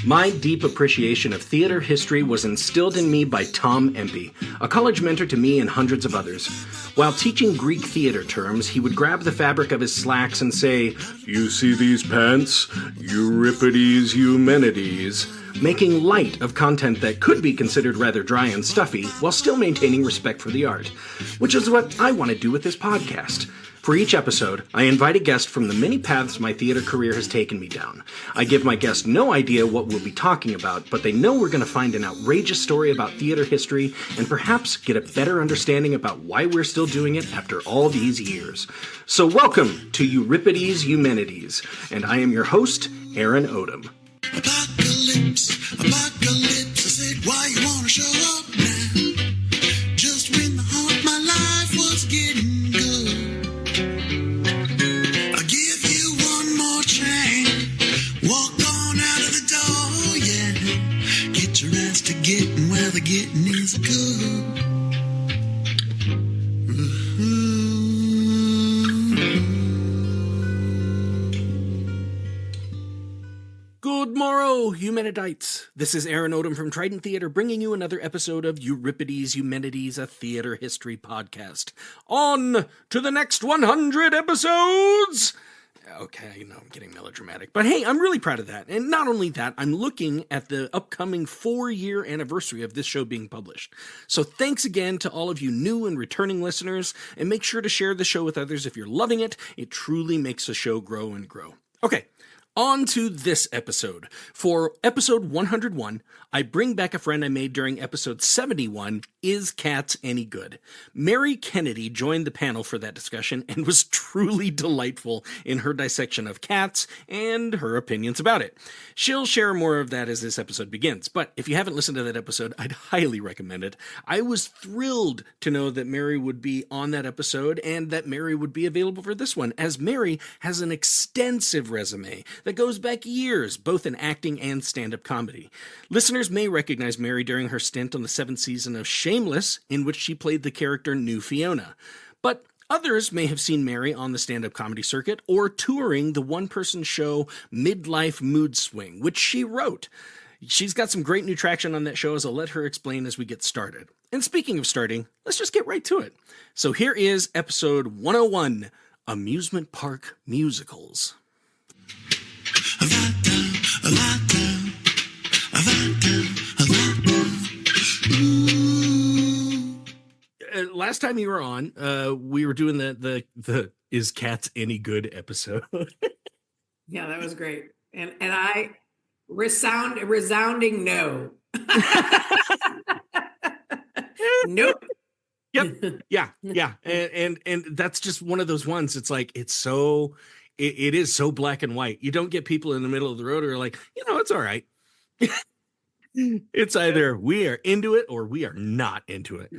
My deep appreciation of theater history was instilled in me by Tom Empey, a college mentor to me and hundreds of others. While teaching Greek theater terms, he would grab the fabric of his slacks and say, "You see these pants? Euripides Eumenides," making light of content that could be considered rather dry and stuffy while still maintaining respect for the art, which is what I want to do with this podcast. For each episode, I invite a guest from the many paths my theater career has taken me down. I give my guest no idea what we'll be talking about, but they know we're going to find an outrageous story about theater history and perhaps get a better understanding about why we're still doing it after all these years. So welcome to Euripides Eumenides, and I am your host, Aaron Odom. Apocalypse, apocalypse, I said, why you wanna show up now? Just when the heart of my life was getting good. I'll give you one more chance. Walk on out of the door, yeah. Get your ass to getting where the getting is good. Good morrow, Eumenidites. This is Aaron Odom from Trident Theater bringing you another episode of Euripides Eumenides, a theater history podcast. On to the next 100 episodes! Okay, I know I'm getting melodramatic, but hey, I'm really proud of that. And not only that, I'm looking at the upcoming 4-year anniversary of this show being published. So thanks again to all of you new and returning listeners, and make sure to share the show with others if you're loving it. It truly makes the show grow and grow. Okay. On to this episode. For episode 101, I bring back a friend I made during episode 71, Is Cats Any Good? Mary Kennedy joined the panel for that discussion and was truly delightful in her dissection of cats and her opinions about it. She'll share more of that as this episode begins, but if you haven't listened to that episode, I'd highly recommend it. I was thrilled to know that Mary would be on that episode and that Mary would be available for this one, as Mary has an extensive resume that goes back years, both in acting and stand-up comedy. Listeners may recognize Mary during her stint on the 7th season of Shameless, in which she played the character New Fiona. But others may have seen Mary on the stand-up comedy circuit or touring the one-person show Midlife Mood Swing, which she wrote. She's got some great new traction on that show, as I'll let her explain as we get started. And speaking of starting, let's just get right to it. So here is episode 101, Amusement Park Musicals. Last time you were on, we were doing the Is Cats Any Good episode. Yeah, that was great. And I resounding no. Nope. Yep. Yeah. And that's just one of those ones. It's like, it is so black and white. You don't get people in the middle of the road who are like, it's all right. It's either we are into it or we are not into it.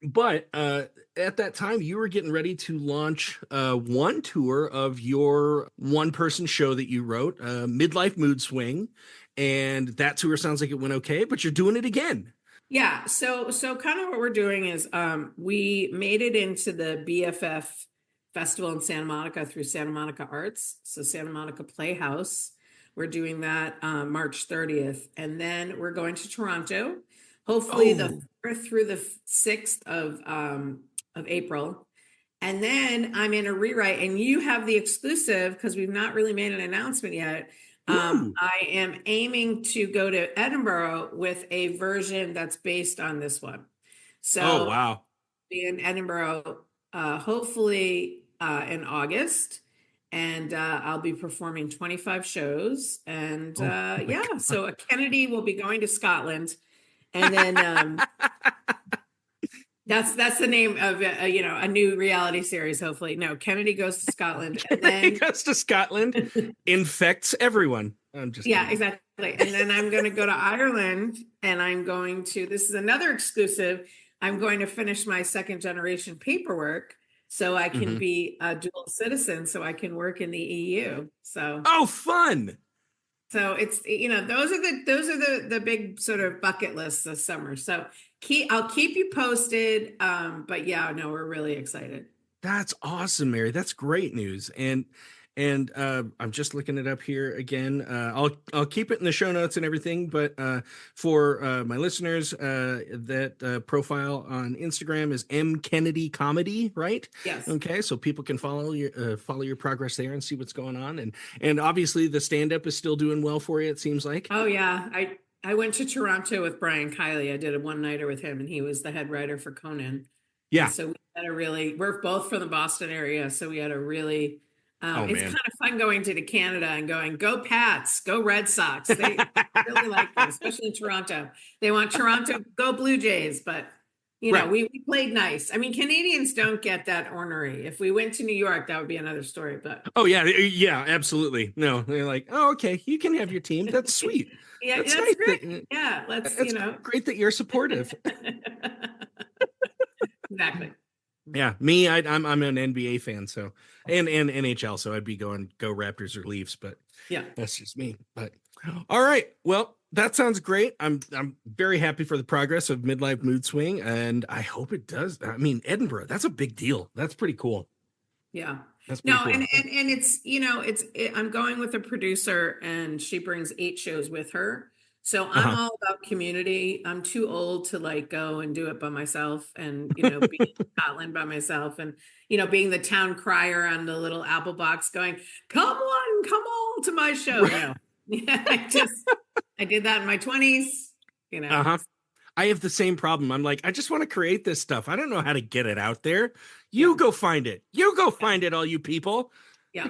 But at that time, you were getting ready to launch one tour of your one-person show that you wrote, Midlife Mood Swing, and that tour sounds like it went okay, but you're doing it again. Yeah, so kind of what we're doing is we made it into the BFF Festival in Santa Monica through Santa Monica Arts, so Santa Monica Playhouse. We're doing that March 30th, and then we're going to Toronto, hopefully the 4th through the 6th of April. And then I'm in a rewrite, and you have the exclusive because we've not really made an announcement yet. I am aiming to go to Edinburgh with a version that's based on this one. So wow. Be in Edinburgh, hopefully in August. And I'll be performing 25 shows. And so Kennedy will be going to Scotland. And then that's the name of a new reality series, hopefully. No, Kennedy goes to Scotland. And then he goes to Scotland, infects everyone. I'm just kidding. Exactly. And then I'm going to go to Ireland, and this is another exclusive. I'm going to finish my second generation paperwork, so I can be a dual citizen, so I can work in the EU. So fun. So it's those are the big sort of bucket lists this summer. So I'll keep you posted. But yeah, no, we're really excited. That's awesome, Mary. That's great news. And And I'm just looking it up here again. I'll keep it in the show notes and everything. But for my listeners, that profile on Instagram is M Kennedy Comedy, right? Yes. Okay, so people can follow your progress there and see what's going on. And obviously the stand up is still doing well for you. It seems like. Oh yeah. I went to Toronto with Brian Kiley. I did a one-nighter with him, and he was the head writer for Conan. Yeah. And so we had we're both from the Boston area, so we had a really Oh, it's man. kind of fun going to Canada and going, go Pats, go Red Sox. They really like it, especially in Toronto. They want Toronto, go Blue Jays, but you know, Right. we played nice. I mean, Canadians don't get that ornery. If we went to New York, that would be another story. But Oh yeah, absolutely. No, they're like, oh, okay, you can have your team. That's sweet. yeah, That's that's nice. great. Yeah, let's, That's great that you're supportive. Exactly. Yeah, me, I'm an NBA fan, so and NHL, so I'd be going go Raptors or Leafs, but Yeah. that's just me. But all right, well, that sounds great. I'm very happy for the progress of Midlife Mood Swing, and I hope it does. I mean, Edinburgh, that's a big deal. That's pretty cool. Yeah. That's pretty cool. And it's, you know, I'm going with a producer, and she brings 8 shows with her. So I'm all about community. I'm too old to like go and do it by myself, and, you know, be in Scotland by myself, and, you know, being the town crier on the little apple box going, come all to my show. No. Yeah, I did that in my 20s, you know. I have the same problem. I'm like, I just want to create this stuff. I don't know how to get it out there. You go find it. You go find it, all you people. Yeah.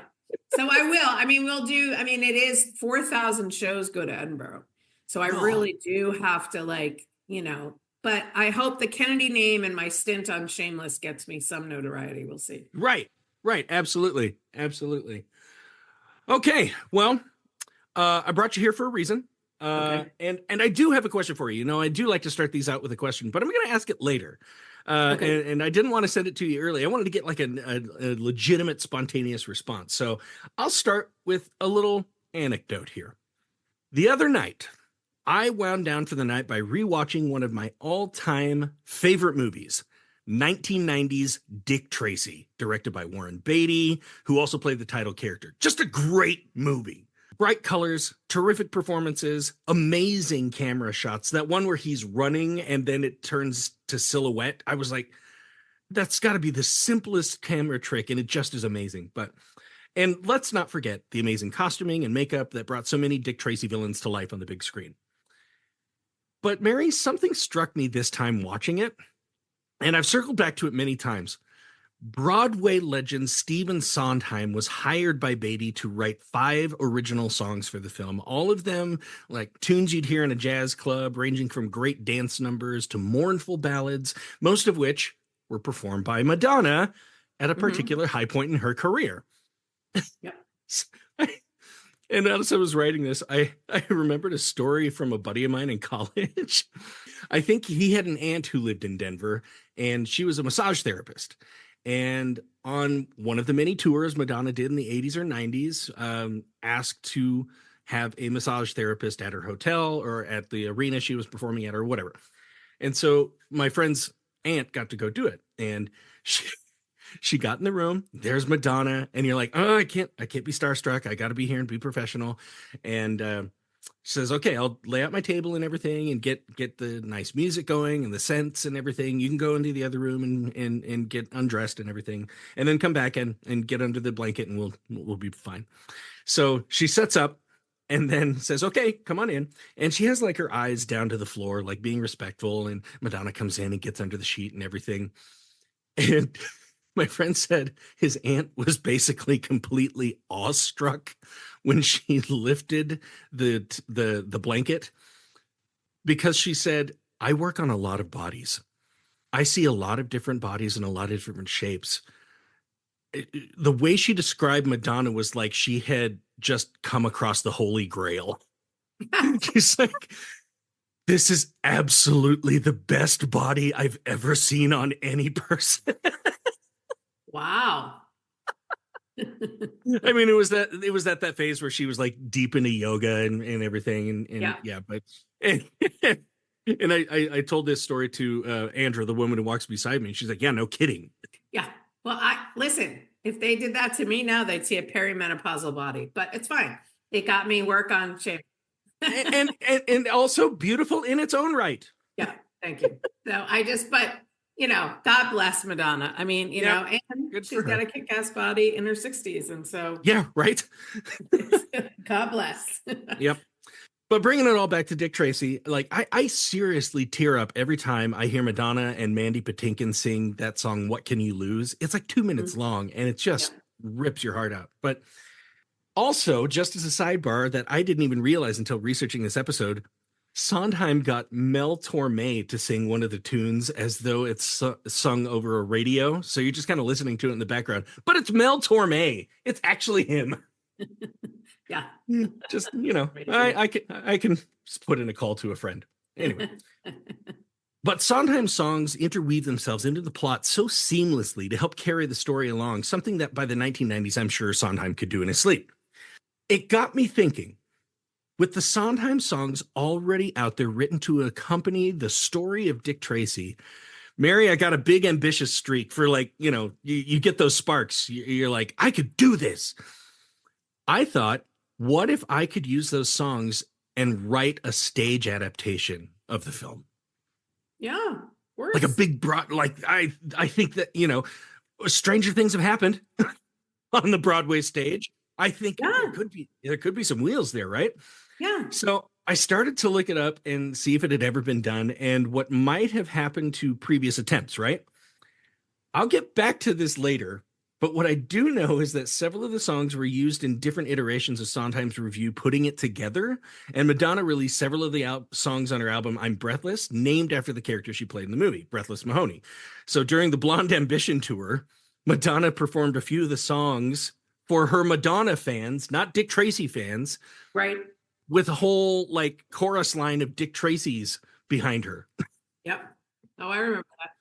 So I will. I mean, it is 4,000 shows go to Edinburgh. So I really do have to, like, you know, but I hope the Kennedy name and my stint on Shameless gets me some notoriety. We'll see. Right. Absolutely. Okay. Well, I brought you here for a reason. Okay. And I do have a question for you. You know, I do like to start these out with a question, but I'm going to ask it later. Okay. And I didn't want to send it to you early. I wanted to get like a legitimate, spontaneous response. So I'll start with a little anecdote here. The other night, I wound down for the night by rewatching one of my all-time favorite movies, 1990's Dick Tracy, directed by Warren Beatty, who also played the title character. Just a great movie. Bright colors, terrific performances, amazing camera shots. That one where he's running and then it turns to silhouette. I was like, that's got to be the simplest camera trick, and it just is amazing. And let's not forget the amazing costuming and makeup that brought so many Dick Tracy villains to life on the big screen. But Mary, something struck me this time watching it, and I've circled back to it many times. Broadway legend Stephen Sondheim was hired by Beatty to write 5 original songs for the film, all of them like tunes you'd hear in a jazz club, ranging from great dance numbers to mournful ballads, most of which were performed by Madonna at a particular high point in her career. Yep. And as I was writing this, I remembered a story from a buddy of mine in college. I think he had an aunt who lived in Denver, and she was a massage therapist. And on one of the many tours Madonna did in the 80s or 90s, asked to have a massage therapist at her hotel or at the arena she was performing at or whatever. And so my friend's aunt got to go do it. And she got in the room. There's Madonna. And you're like, oh, I can't be starstruck. I got to be here and be professional. And she says, okay, I'll lay out my table and everything and get the nice music going and the scents and everything. You can go into the other room and get undressed and everything, and then come back and get under the blanket and we'll be fine. So she sets up and then says, okay, come on in. And she has like her eyes down to the floor, like being respectful. And Madonna comes in and gets under the sheet and everything. And my friend said his aunt was basically completely awestruck when she lifted the blanket, because she said, I work on a lot of bodies. I see a lot of different bodies and a lot of different shapes. The way she described Madonna was like she had just come across the Holy Grail. She's like, this is absolutely the best body I've ever seen on any person. Wow. I mean, it was that phase where she was like deep into yoga and everything. And yeah, but and I told this story to Andrea, the woman who walks beside me, and she's like, yeah, no kidding. Yeah. Well, listen, If they did that to me now, they'd see a perimenopausal body, but it's fine. It got me work on shape. and also beautiful in its own right. Yeah, thank you. So but God bless Madonna. I mean, and she's got a kick-ass body in her 60s. And so, yeah, right. God bless. Yep. But bringing it all back to Dick Tracy, like I seriously tear up every time I hear Madonna and Mandy Patinkin sing that song, What Can You Lose? It's like 2 minutes long and it just rips your heart out. But also, just as a sidebar that I didn't even realize until researching this episode, Sondheim got Mel Torme to sing one of the tunes as though it's sung over a radio. So you're just kind of listening to it in the background, but it's Mel Torme. It's actually him. Yeah. Just, I can just put in a call to a friend. Anyway. But Sondheim's songs interweave themselves into the plot so seamlessly to help carry the story along, something that by the 1990s, I'm sure Sondheim could do in his sleep. It got me thinking, with the Sondheim songs already out there written to accompany the story of Dick Tracy, Mary, I got a big ambitious streak for you get those sparks. You're like, I could do this. I thought, what if I could use those songs and write a stage adaptation of the film? Yeah. Worse. Like a big broad, I think that, stranger things have happened on the Broadway stage. I think there could be some wheels there, right? Yeah. So I started to look it up and see if it had ever been done and what might have happened to previous attempts, right? I'll get back to this later. But what I do know is that several of the songs were used in different iterations of Sondheim's review, putting it together. And Madonna released several of the songs on her album, I'm Breathless, named after the character she played in the movie, Breathless Mahoney. So during the Blonde Ambition tour, Madonna performed a few of the songs for her Madonna fans, not Dick Tracy fans. Right. With a whole chorus line of Dick Tracy's behind her. Yep. Oh, I remember that.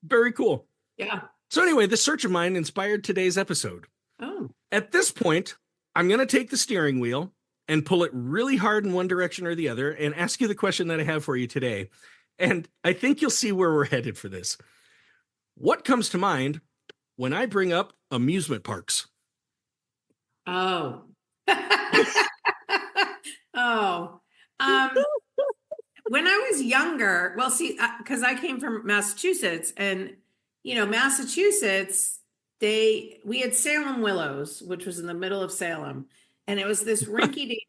Very cool. Yeah. So anyway, this search of mine inspired today's episode. Oh. At this point, I'm going to take the steering wheel and pull it really hard in one direction or the other and ask you the question that I have for you today. And I think you'll see where we're headed for this. What comes to mind when I bring up amusement parks? Oh. Oh. When I was younger, well, see, because I came from Massachusetts and Massachusetts, we had Salem Willows, which was in the middle of Salem. And it was this rinky-dink,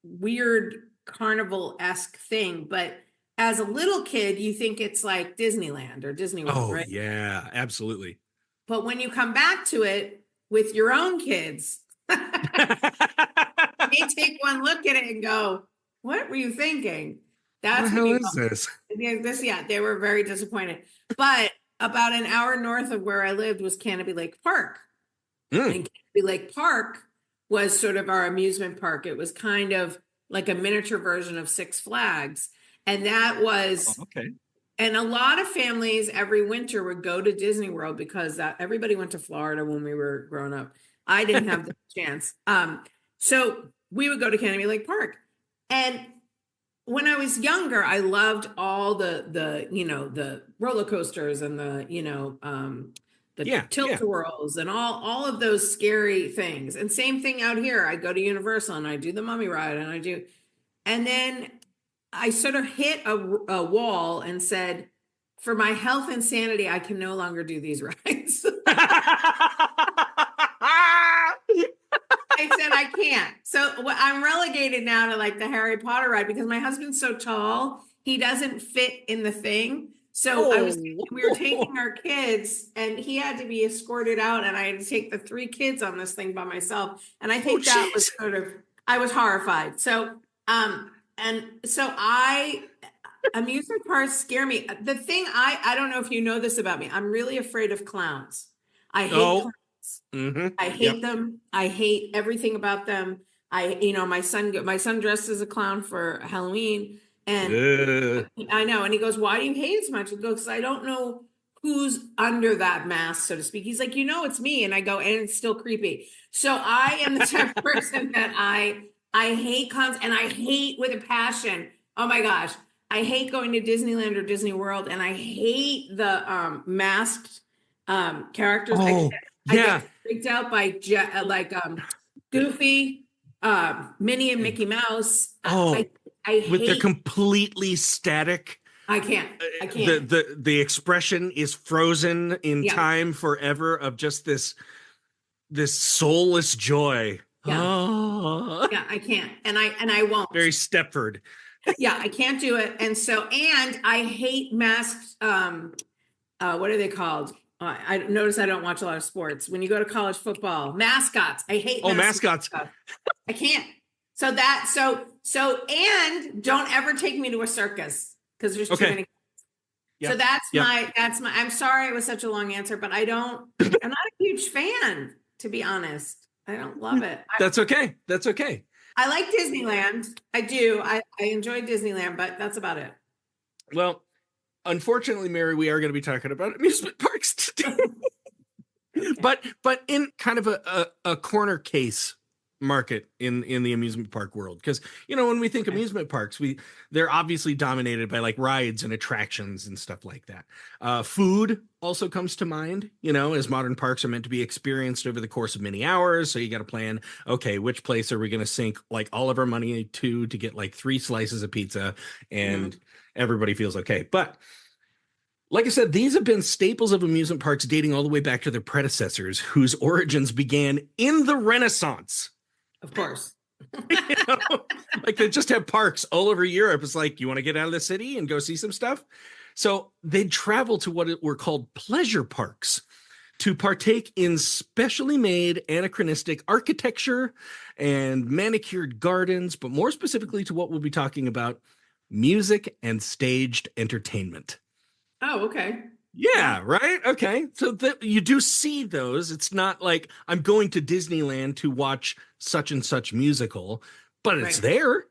weird carnival-esque thing. But as a little kid, you think it's like Disneyland or Disney World, right? Yeah, absolutely. But when you come back to it with your own kids, they take one look at it and go, what were you thinking? That's what is this? They were very disappointed. But about an hour north of where I lived was Canopy Lake Park. And Canopy Lake Park was sort of our amusement park. It was kind of like a miniature version of Six Flags. And that was okay. And a lot of families every winter would go to Disney World because everybody went to Florida when we were growing up. I didn't have the chance. So we would go to Canopy Lake Park. And when I was younger, I loved all the roller coasters and the tilt-a-whirls and all of those scary things. And same thing out here. I go to Universal and I do the Mummy Ride and then I sort of hit a wall and said, for my health and sanity, I can no longer do these rides. I said, I can't. So I'm relegated now to the Harry Potter ride because my husband's so tall, he doesn't fit in the thing. So we were taking our kids and he had to be escorted out and I had to take the 3 kids on this thing by myself. And I think that was I was horrified. So, amusement parks scare me. The thing I don't know if you know this about me, I'm really afraid of clowns. I hate clowns. Mm-hmm. I hate them. I hate everything about them. My son dressed as a clown for Halloween and I know. And he goes, why do you hate it so much? He goes, because I don't know who's under that mask, so to speak. He's like, it's me. And I go, and it's still creepy. So I am the type of person that I hate clowns and I hate with a passion. Oh my gosh. I hate going to Disneyland or Disney World and I hate the masked characters. I Yeah, get freaked out by Goofy, Minnie and Mickey Mouse. oh, I with their hate. completely static. I can't. I The can't. the expression is frozen in Yeah. time forever of just this soulless joy. Yeah. Oh, Yeah. I can't. And I won't. very Stepford. Yeah. I can't do it. And I hate masks. What are they called? I notice I don't watch a lot of sports. When you go to college football, mascots. I hate Oh, mascots. I can't. And don't ever take me to a circus because there's too Okay. many. Yep. So Yep. I'm sorry it was such a long answer, but I'm not a huge fan, to be honest. I don't love it. That's okay. That's okay. I like Disneyland. I do. I enjoy Disneyland, but that's about it. Well, unfortunately, Mary, we are going to be talking about amusement parks today. but in kind of a corner case market in the amusement park world, because when we think amusement parks, they're obviously dominated by like rides and attractions and stuff like that. Food also comes to mind, as modern parks are meant to be experienced over the course of many hours, so you got to plan, okay, which place are we going to sink like all of our money to get like 3 slices of pizza and everybody feels okay. But like I said, these have been staples of amusement parks dating all the way back to their predecessors, whose origins began in the Renaissance. Of course. Like they just have parks all over Europe. It's like, you want to get out of the city and go see some stuff? So they'd travel to what were called pleasure parks to partake in specially made anachronistic architecture and manicured gardens, but more specifically to what we'll be talking about, music and staged entertainment. Oh, okay. Yeah, right? Okay. So you do see those. It's not like I'm going to Disneyland to watch such and such musical, but it's there.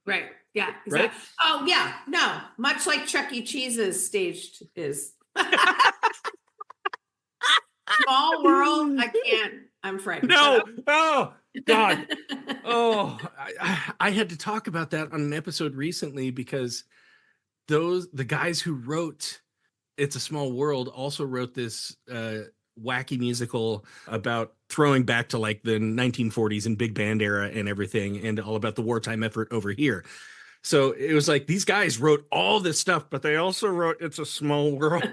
Right. Yeah. Exactly. Right? Oh, yeah. No, much like Chuck E. Cheese's staged is. Small world. I can't. I'm frightened. No. Oh, God. Oh, I had to talk about that on an episode recently because the guys who wrote It's a Small World also wrote this wacky musical about throwing back to like the 1940s and big band era and everything, and all about the wartime effort over here. So it was like these guys wrote all this stuff, but they also wrote It's a Small World.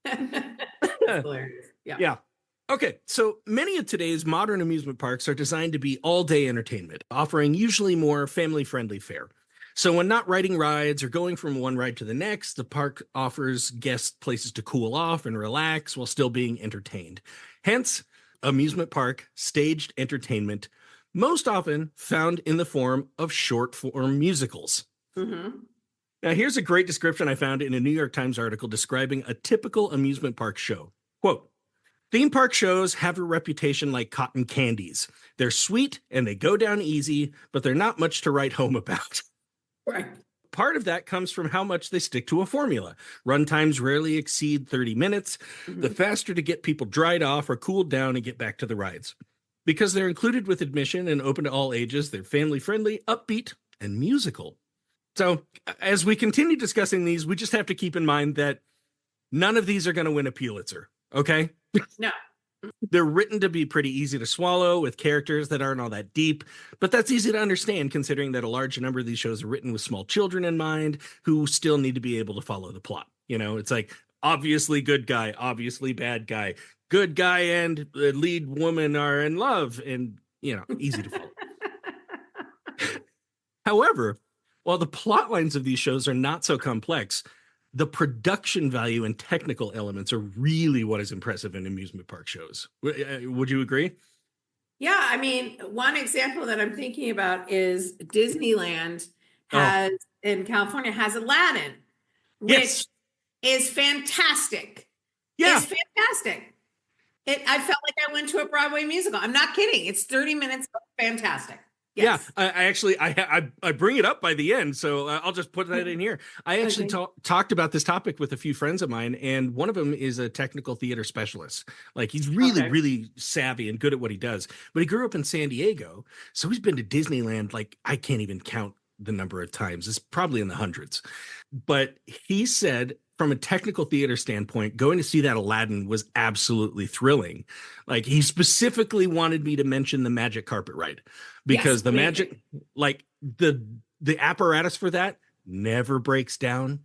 That's hilarious. Yeah. Yeah. Okay, so many of today's modern amusement parks are designed to be all-day entertainment, offering usually more family-friendly fare. So when not riding rides or going from one ride to the next, the park offers guests places to cool off and relax while still being entertained. Hence, amusement park staged entertainment, most often found in the form of short-form musicals. Mm-hmm. Now, here's a great description I found in a New York Times article describing a typical amusement park show. Quote, "Theme park shows have a reputation like cotton candies. They're sweet and they go down easy, but they're not much to write home about." Right. Part of that comes from how much they stick to a formula. Run times rarely exceed 30 minutes, the faster to get people dried off or cooled down and get back to the rides. Because they're included with admission and open to all ages, they're family-friendly, upbeat, and musical. So as we continue discussing these, we just have to keep in mind that none of these are going to win a Pulitzer, okay? No. They're written to be pretty easy to swallow with characters that aren't all that deep, but that's easy to understand considering that a large number of these shows are written with small children in mind who still need to be able to follow the plot. It's like obviously good guy, obviously bad guy, good guy and the lead woman are in love, and easy to follow. However, while the plot lines of these shows are not so complex, the production value and technical elements are really what is impressive in amusement park shows. Would you agree? Yeah, I mean, one example that I'm thinking about is Disneyland in California has Aladdin, which is fantastic. Yeah. It's fantastic. I felt like I went to a Broadway musical. I'm not kidding. It's 30 minutes, fantastic. Yes. Yeah, I actually bring it up by the end, so I'll just put that in here. I actually talked about this topic with a few friends of mine, and one of them is a technical theater specialist. Like he's really savvy and good at what he does. But he grew up in San Diego, so he's been to Disneyland like I can't even count the number of times. It's probably in the hundreds. But he said from a technical theater standpoint, going to see that Aladdin was absolutely thrilling. Like, he specifically wanted me to mention the magic carpet ride, because Yes, the amazing. magic, like the apparatus for that never breaks down.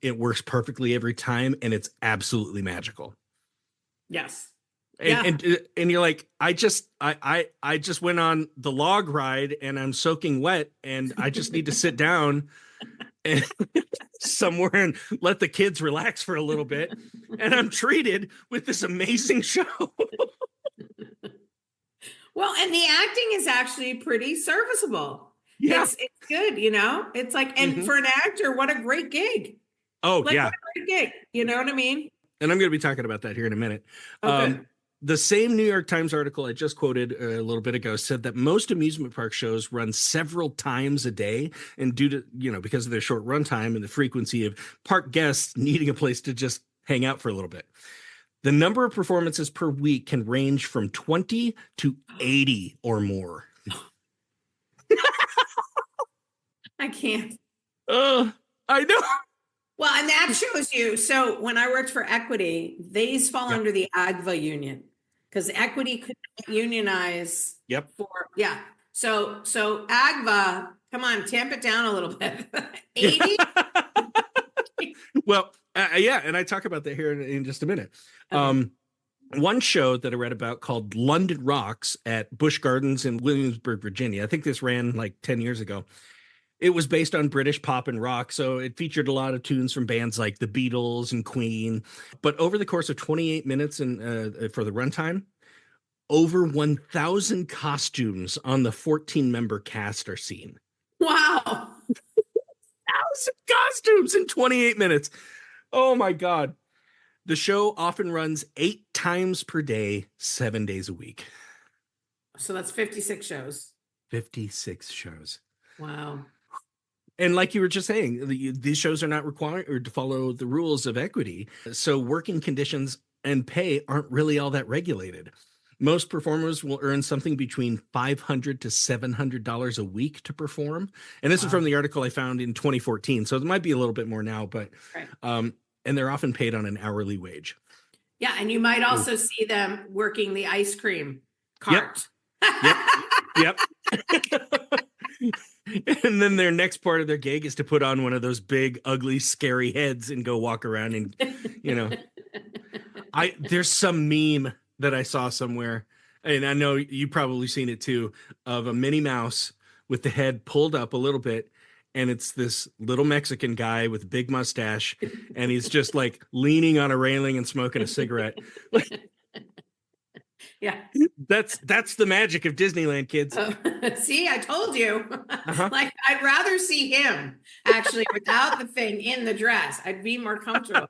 It works perfectly every time, and it's absolutely magical. Yes. And Yeah. and you're like, I just went on the log ride and I'm soaking wet, and I just need to sit down and somewhere and let the kids relax for a little bit, and I'm treated with this amazing show. Well, and the acting is actually pretty serviceable. Yeah. It's good, you know? It's like, and Mhm. for an actor, what a great gig. Oh Like, yeah, what a great gig. You know what I mean? and I'm going to be talking about that here in a minute. Oh, good. The same New York Times article I just quoted a little bit ago said that most amusement park shows run several times a day, and due to, because of their short runtime and the frequency of park guests needing a place to just hang out for a little bit, the number of performances per week can range from 20 to 80 or more. I can't. I know. Well, and that shows you. So when I worked for Equity, these fall Yep. under the AGVA union, because Equity could not unionize Yep. yeah. So AGVA, come on, tamp it down a little bit. 80? Well, yeah, and I talk about that here in just a minute. Okay. One show that I read about called London Rocks at Busch Gardens in Williamsburg, Virginia. I think this ran like 10 years ago. It was based on British pop and rock, so it featured a lot of tunes from bands like the Beatles and Queen. But over the course of 28 minutes and for the runtime, over 1,000 costumes on the 14-member cast are seen. Wow. 1,000 costumes in 28 minutes. Oh my God. The show often runs 8 times per day, 7 days a week. So that's 56 shows. 56 shows. Wow. And like you were just saying, these shows are not required to follow the rules of equity. So working conditions and pay aren't really all that regulated. Most performers will earn something between $500 to $700 a week to perform. And this is from the article I found in 2014. So it might be a little bit more now, but Right. and they're often paid on an hourly wage. Yeah, and you might also see them working the ice cream cart. Yep. And then their next part of their gig is to put on one of those big, ugly, scary heads and go walk around and, there's some meme that I saw somewhere, and I know you've probably seen it too, of a Minnie Mouse with the head pulled up a little bit, and it's this little Mexican guy with a big mustache, and he's just like leaning on a railing and smoking a cigarette. Yeah. That's the magic of Disneyland, kids. See, I told you. Uh-huh. Like, I'd rather see him actually without the thing in the dress. I'd be more comfortable.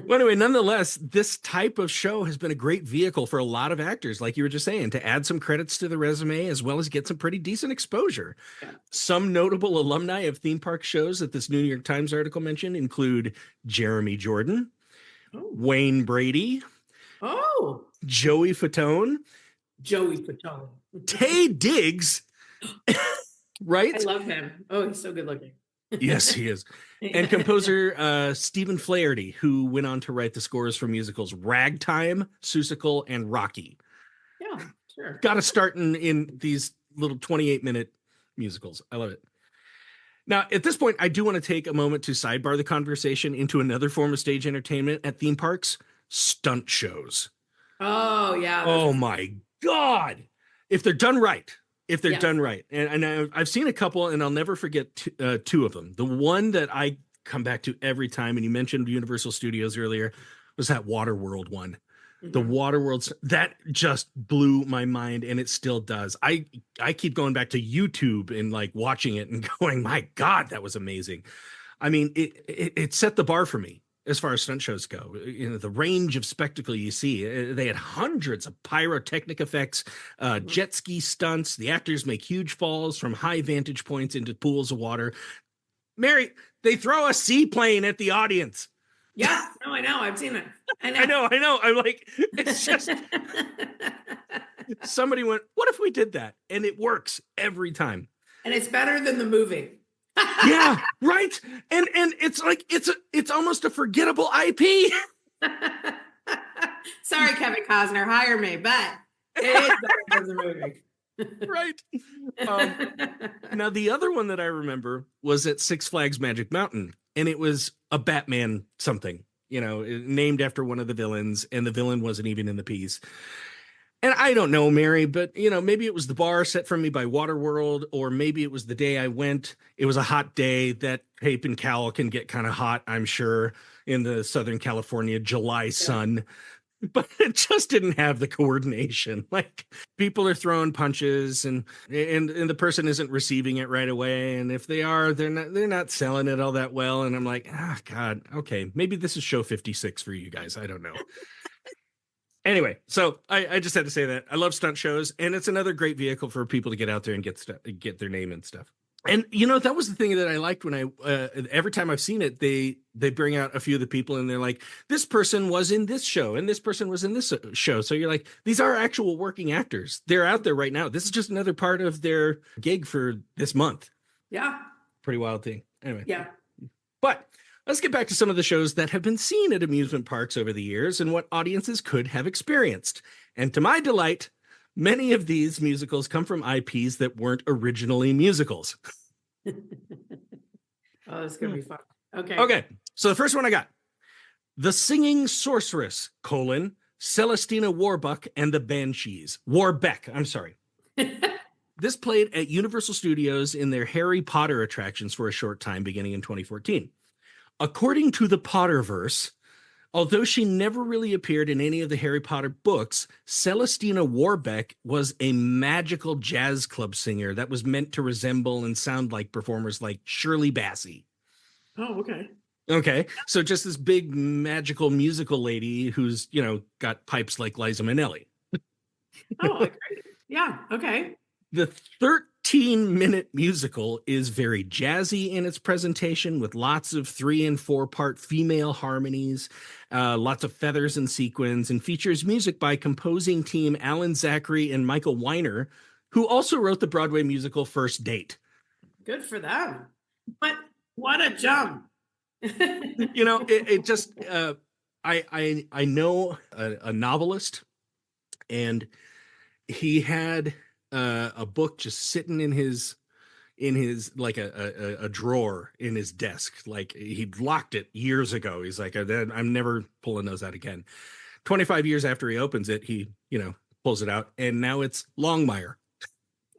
Well, anyway, nonetheless, this type of show has been a great vehicle for a lot of actors, like you were just saying, to add some credits to the resume as well as get some pretty decent exposure. Yeah. Some notable alumni of theme park shows that this New York Times article mentioned include Jeremy Jordan, Wayne Brady, Joey Fatone, Tay Diggs, right? I love him. Oh, he's so good looking. Yes, he is. And composer Stephen Flaherty, who went on to write the scores for musicals Ragtime, Seussical, and Rocky. Yeah, sure. Got to start in these little 28-minute musicals. I love it. Now, at this point, I do want to take a moment to sidebar the conversation into another form of stage entertainment at theme parks: stunt shows. Oh, yeah. Oh, my God. If they're done right. And I've seen a couple, and I'll never forget two of them. The one that I come back to every time, and you mentioned Universal Studios earlier, was that Waterworld one. Mm-hmm. The Waterworld, that just blew my mind, and it still does. I keep going back to YouTube and like watching it and going, my God, that was amazing. I mean, it set the bar for me as far as stunt shows go. The range of spectacle you see. They had hundreds of pyrotechnic effects, jet ski stunts. The actors make huge falls from high vantage points into pools of water. Mary, they throw a seaplane at the audience. Yeah, no, I know. I've seen it. I know. I'm like, it's just somebody went, what if we did that? And it works every time. And it's better than the movie. Yeah, right. And it's like it's almost a forgettable IP. Sorry, Kevin Costner, hire me, but it is better as a movie. Right. Um, Now the other one that I remember was at Six Flags Magic Mountain, and it was a Batman something, named after one of the villains, and the villain wasn't even in the piece. And I don't know, Mary, but maybe it was the bar set for me by Waterworld, or maybe it was the day I went. It was a hot day. That cape and cowl can get kind of hot, I'm sure, in the Southern California July sun. But it just didn't have the coordination. Like, people are throwing punches, and the person isn't receiving it right away. And if they are, they're not selling it all that well. And I'm like, God, okay, maybe this is show 56 for you guys. I don't know. Anyway, so I just had to say that I love stunt shows, and it's another great vehicle for people to get out there and get their name and stuff. And that was the thing that I liked when every time I've seen it, they bring out a few of the people, and they're like, this person was in this show, and this person was in this show. So you're like, these are actual working actors. They're out there right now. This is just another part of their gig for this month. Yeah. Pretty wild thing. Anyway. Yeah. But let's get back to some of the shows that have been seen at amusement parks over the years and what audiences could have experienced. And to my delight, many of these musicals come from IPs that weren't originally musicals. Oh, that's going to be fun. Okay. Okay. So the first one I got, The Singing Sorceress, Celestina Warbeck and the Banshees. Warbeck, I'm sorry. This played at Universal Studios in their Harry Potter attractions for a short time beginning in 2014. According to the Potterverse, although she never really appeared in any of the Harry Potter books, Celestina Warbeck was a magical jazz club singer that was meant to resemble and sound like performers like Shirley Bassey. Oh, okay. Okay, so just this big magical musical lady who's, got pipes like Liza Minnelli. Oh, great. Yeah, okay. The 13-minute musical is very jazzy in its presentation, with lots of 3- and 4-part female harmonies, lots of feathers and sequins, and features music by composing team Alan Zachary and Michael Weiner, who also wrote the Broadway musical First Date. Good for them. But what a jump. It just, I know a novelist, and he had a book just sitting in his like a drawer in his desk. Like, he'd locked it years ago. He's like, I'm never pulling those out again. 25 years after he opens it, he pulls it out, and now it's Longmire.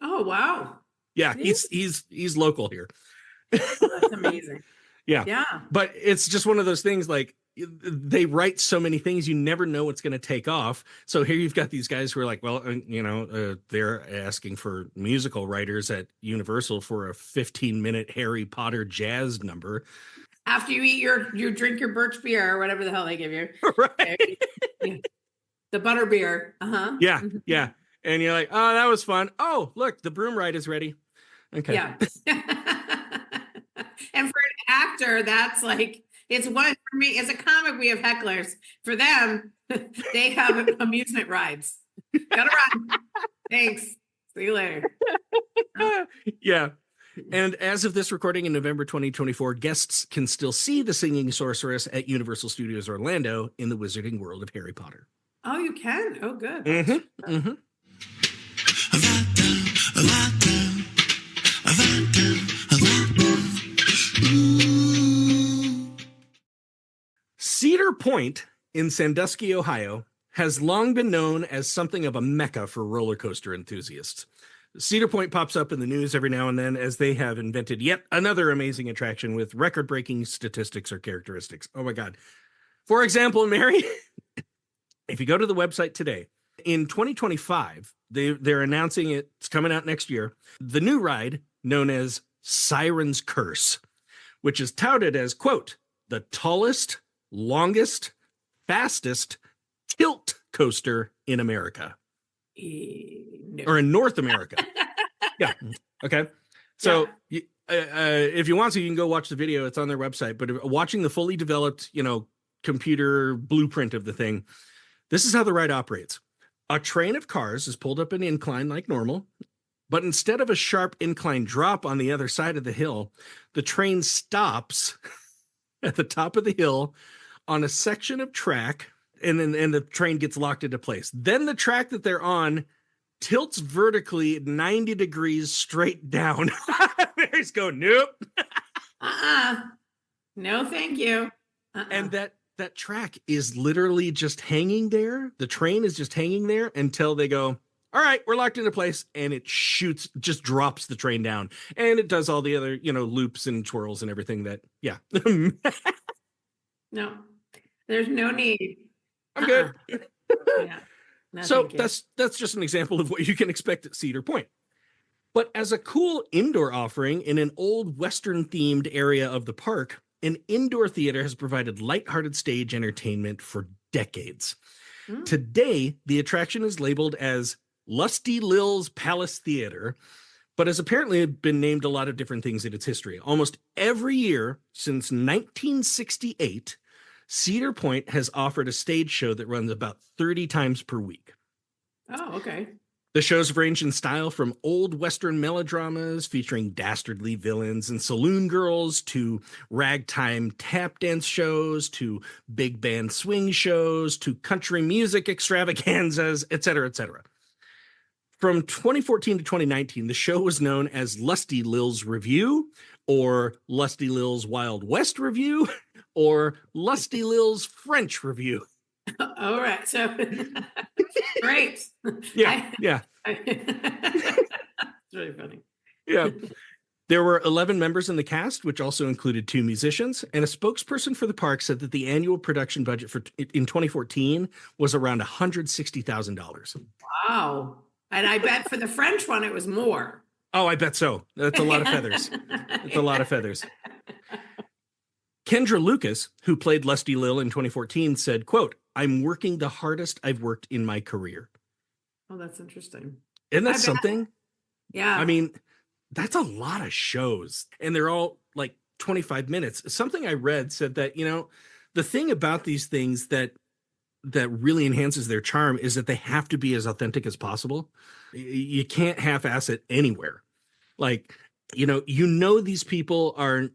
Oh, wow. Yeah, he's local here. Oh, that's amazing. Yeah. But it's just one of those things, like, they write so many things, you never know what's going to take off. So here you've got these guys who are like, well, they're asking for musical writers at Universal for a 15-minute Harry Potter jazz number. After you eat you drink your birch beer or whatever the hell they give you. Right. The butter beer. Uh-huh. Yeah. Yeah. And you're like, oh, that was fun. Oh, look, the broom ride is ready. Okay. Yeah. And for an actor, that's like, it's one for me. As a comic, we have hecklers. For them, they have amusement rides. Gotta run. Thanks. See you later. Yeah. And as of this recording in November 2024, guests can still see the Singing Sorceress at Universal Studios Orlando in the Wizarding World of Harry Potter. Oh, you can? Oh, good. Mm-hmm. Mm-hmm. Cedar Point in Sandusky, Ohio, has long been known as something of a mecca for roller coaster enthusiasts. Cedar Point pops up in the news every now and then as they have invented yet another amazing attraction with record-breaking statistics or characteristics. Oh my God. For example, Mary, if you go to the website today, in 2025, they're announcing it's coming out next year, the new ride known as Siren's Curse, which is touted as, quote, the tallest, longest, fastest tilt coaster in America. No. Or in North America. Yeah. Okay. So if you want to, you can go watch the video. It's on their website. But watching the fully developed, computer blueprint of the thing, this is how the ride operates. A train of cars is pulled up an incline like normal. But instead of a sharp incline drop on the other side of the hill, the train stops at the top of the hill on a section of track, and then the train gets locked into place. Then the track that they're on tilts vertically 90 degrees straight down. They just go, nope. No, thank you. And that track is literally just hanging there. The train is just hanging there until they go, all right, we're locked into place, and it shoots, just drops the train down, and it does all the other, loops and twirls and everything that, yeah. No, there's no need. I'm good. Yeah. No, So that's just an example of what you can expect at Cedar Point. But as a cool indoor offering in an old Western themed area of the park, an indoor theater has provided lighthearted stage entertainment for decades. Today, the attraction is labeled as Lusty Lil's Palace Theater, but has apparently been named a lot of different things in its history. Almost every year since 1968, Cedar Point has offered a stage show that runs about 30 times per week. Oh, okay. The shows range in style from old Western melodramas featuring dastardly villains and saloon girls to ragtime tap dance shows to big band swing shows to country music extravaganzas, etc., etc. From 2014 to 2019, the show was known as Lusty Lil's Review, or Lusty Lil's Wild West Review, or Lusty Lil's French Review. All right. So great. Yeah. It's really funny. Yeah. There were 11 members in the cast, which also included 2 musicians, and a spokesperson for the park said that the annual production budget in 2014 was around $160,000. Wow. And I bet for the French one, it was more. Oh, I bet so. That's a lot of feathers. That's a lot of feathers. Kendra Lucas, who played Lusty Lil in 2014, said, quote, "I'm working the hardest I've worked in my career." Oh, that's interesting. Isn't that something? Yeah. I mean, that's a lot of shows, and they're all like 25 minutes. Something I read said that, the thing about these things that really enhances their charm is that they have to be as authentic as possible. You can't half-ass it anywhere. Like, these people are,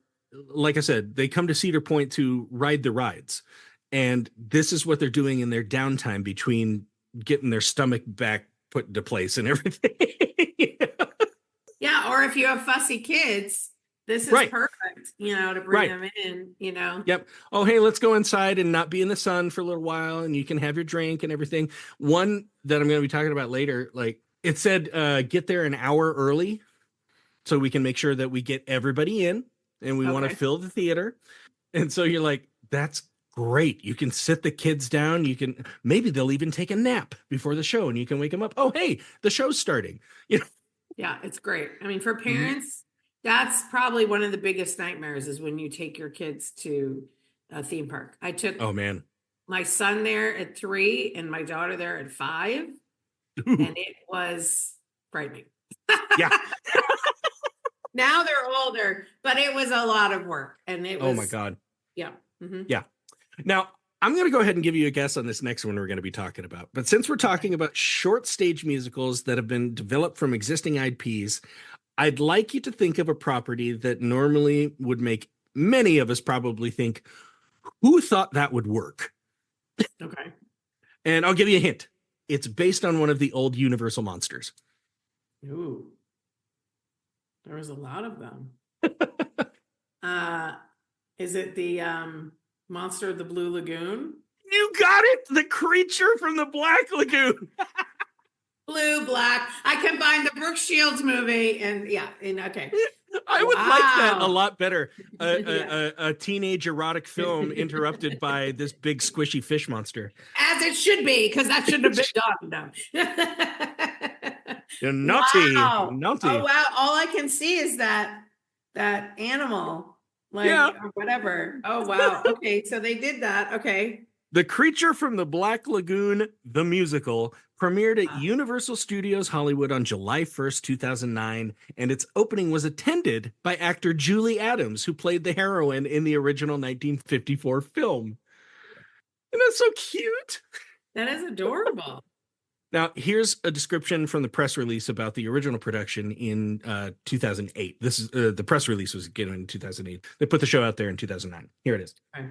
like I said, they come to Cedar Point to ride the rides. And this is what they're doing in their downtime between getting their stomach back put into place and everything. Yeah. Or if you have fussy kids, this is perfect, to bring them in, Yep. Oh, hey, let's go inside and not be in the sun for a little while, and you can have your drink and everything. One that I'm going to be talking about later, like it said, get there an hour early so we can make sure that we get everybody in, and we want to fill the theater. And so you're like, that's great. You can sit the kids down. Maybe they'll even take a nap before the show, and you can wake them up. Oh, hey, the show's starting. Yeah, it's great. I mean, for parents, that's probably one of the biggest nightmares is when you take your kids to a theme park. I took my son there at 3 and my daughter there at 5, and it was frightening. Yeah. Now they're older, but it was a lot of work, and it was. Oh my God. Yeah. Mm-hmm. Yeah. Now, I'm going to go ahead and give you a guess on this next one we're going to be talking about. But since we're talking about short stage musicals that have been developed from existing IPs, I'd like you to think of a property that normally would make many of us probably think, who thought that would work? Okay. And I'll give you a hint. It's based on one of the old Universal monsters. Ooh. There was a lot of them. Is it the Monster of the Blue Lagoon? You got it! The creature from the Black Lagoon. Blue, black. I combined the Brooke Shields movie and okay. I would like that a lot better. A teenage erotic film interrupted by this big squishy fish monster. As it should be, because that shouldn't have been done. You're naughty. Wow. Naughty. Oh wow. All I can see is that animal. Or whatever. Oh wow. Okay. So they did that. Okay. The Creature from the Black Lagoon, the musical, premiered at Universal Studios Hollywood on July 1st, 2009, and its opening was attended by actor Julie Adams, who played the heroine in the original 1954 film. Isn't that so cute? That is adorable. Now, here's a description from the press release about the original production in 2008. This is the press release was given in 2008. They put the show out there in 2009. Here it is. Okay.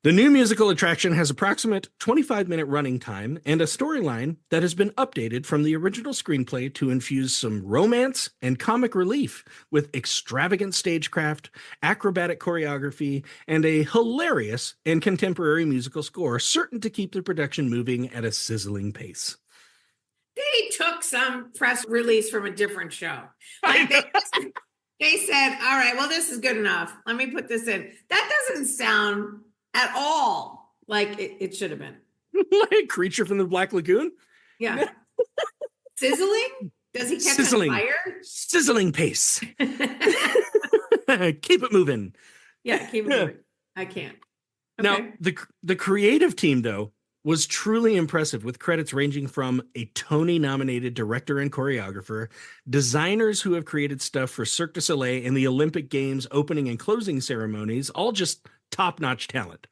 The new musical attraction has approximate 25-minute running time and a storyline that has been updated from the original screenplay to infuse some romance and comic relief with extravagant stagecraft, acrobatic choreography, and a hilarious and contemporary musical score, certain to keep the production moving at a sizzling pace. They took some press release from a different show. Like they said, all right, well, this is good enough. Let me put this in. That doesn't sound at all like it should have been. Like Creature from the Black Lagoon? Yeah. Sizzling? Does he catch on fire? Sizzling pace. Keep it moving. Yeah, keep it moving. I can't. Now, Okay. the creative team, though, was truly impressive, with credits ranging from a Tony-nominated director and choreographer, designers who have created stuff for Cirque du Soleil and the Olympic Games opening and closing ceremonies, all just top-notch talent.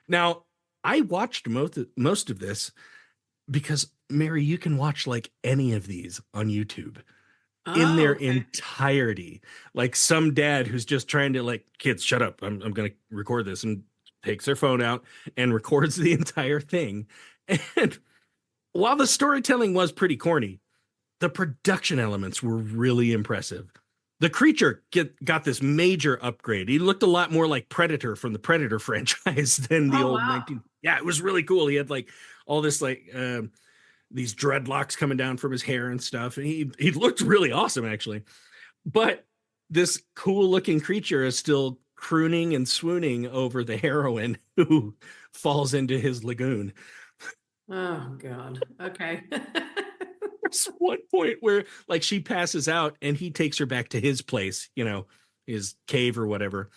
Now, I watched most of this because, Mary, you can watch like any of these on YouTube in their entirety. Like some dad who's just trying to like, kids, shut up. I'm going to record this, and takes their phone out and records the entire thing. And while the storytelling was pretty corny, the production elements were really impressive. The creature got this major upgrade. He looked a lot more like Predator from the Predator franchise than the old 19. Yeah, it was really cool. He had like all this like these dreadlocks coming down from his hair and stuff. And he looked really awesome, actually. But this cool looking creature is still crooning and swooning over the heroine who falls into his lagoon. Oh, God. Okay. There's one point where like she passes out and he takes her back to his place, you know, his cave or whatever.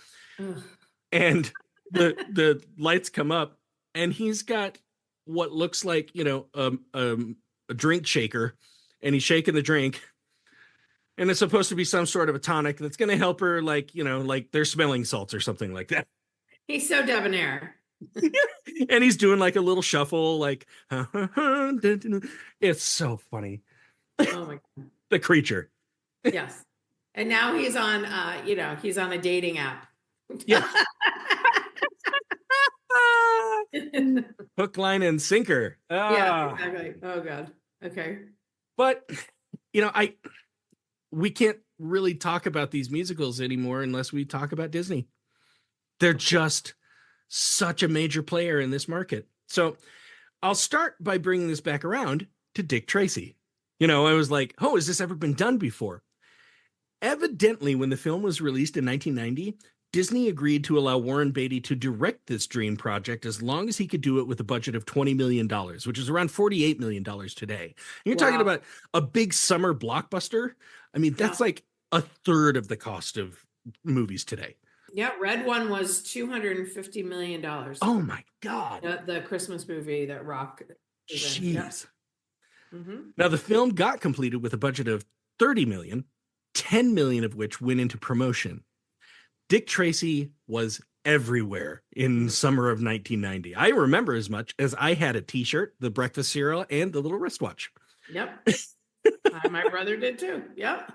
And the lights come up and he's got what looks like, you know, a drink shaker, and he's shaking the drink. And it's supposed to be some sort of a tonic that's going to help her, like, you know, like they're smelling salts or something like that. He's so debonair. And he's doing like a little shuffle, like, it's so funny. Oh my God. The creature. Yes. And now he's on, he's on a dating app. Yeah. Hook, line, and sinker. Yeah, exactly. Oh God. Okay. But, you know, we can't really talk about these musicals anymore unless we talk about Disney. They're just such a major player in this market. So I'll start by bringing this back around to Dick Tracy. You know, I was like, oh, has this ever been done before? Evidently, when the film was released in 1990, Disney agreed to allow Warren Beatty to direct this dream project as long as he could do it with a budget of $20 million, which is around $48 million today. And you're talking about a big summer blockbuster. I mean, that's like a third of the cost of movies today. Yeah, Red One was $250 million. Oh my God. The Christmas movie that Rock is in. Jeez. Yeah. Mm-hmm. Now, the film got completed with a budget of $30 million, $10 million of which went into promotion. Dick Tracy was everywhere in summer of 1990. I remember as much as I had a t-shirt, the breakfast cereal, and the little wristwatch. Yep. My brother did too. Yep.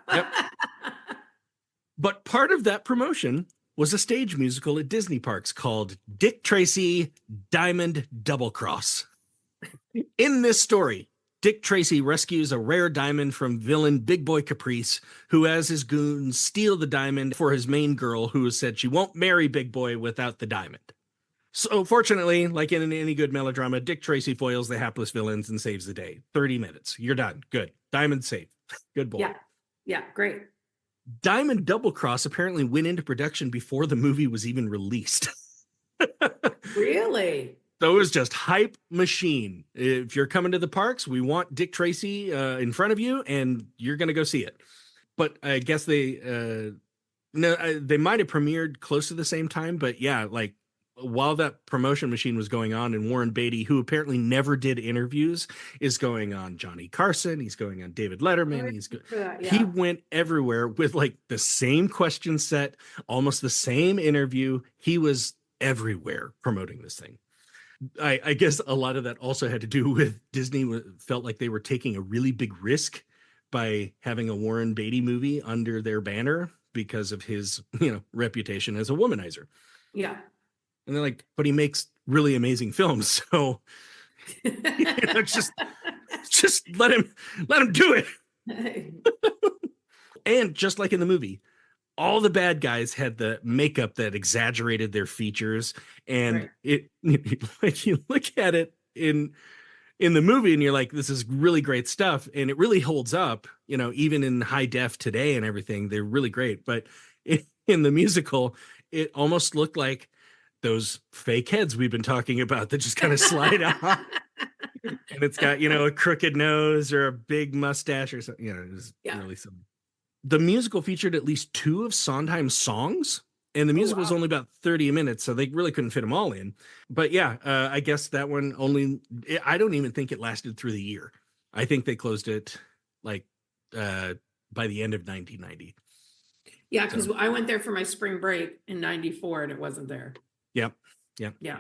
But part of that promotion was a stage musical at Disney parks called Dick Tracy Diamond Double Cross. In this story, Dick Tracy rescues a rare diamond from villain Big Boy Caprice, who has his goons steal the diamond for his main girl, who has said she won't marry Big Boy without the diamond. So fortunately, like in any good melodrama, Dick Tracy foils the hapless villains and saves the day. 30 minutes. You're done. Good. Diamond safe. Good boy. Yeah, great. Diamond Double Cross apparently went into production before the movie was even released. Really? So it was just hype machine. If you're coming to the parks, we want Dick Tracy in front of you, and you're going to go see it. But I guess they might have premiered close to the same time. But yeah, like while that promotion machine was going on, and Warren Beatty, who apparently never did interviews, is going on Johnny Carson. He's going on David Letterman. He went everywhere with like the same question set, almost the same interview. He was everywhere promoting this thing. I guess a lot of that also had to do with Disney felt like they were taking a really big risk by having a Warren Beatty movie under their banner because of his, reputation as a womanizer. Yeah. And they're like, but he makes really amazing films. So, just let him do it. And just like in the movie, all the bad guys had the makeup that exaggerated their features. And Right. like you look at it in the movie and you're like, this is really great stuff. And it really holds up, even in high def today and everything, they're really great. But in the musical, it almost looked like those fake heads we've been talking about that just kind of slide off. And it's got, a crooked nose or a big mustache or something. It was really something. The musical featured at least 2 of Sondheim's songs, and the musical was only about 30 minutes, so they really couldn't fit them all in. But yeah, I guess that one I don't even think it lasted through the year. I think they closed it like by the end of 1990. Yeah, because I went there for my spring break in 94 and it wasn't there. Yep. Yeah.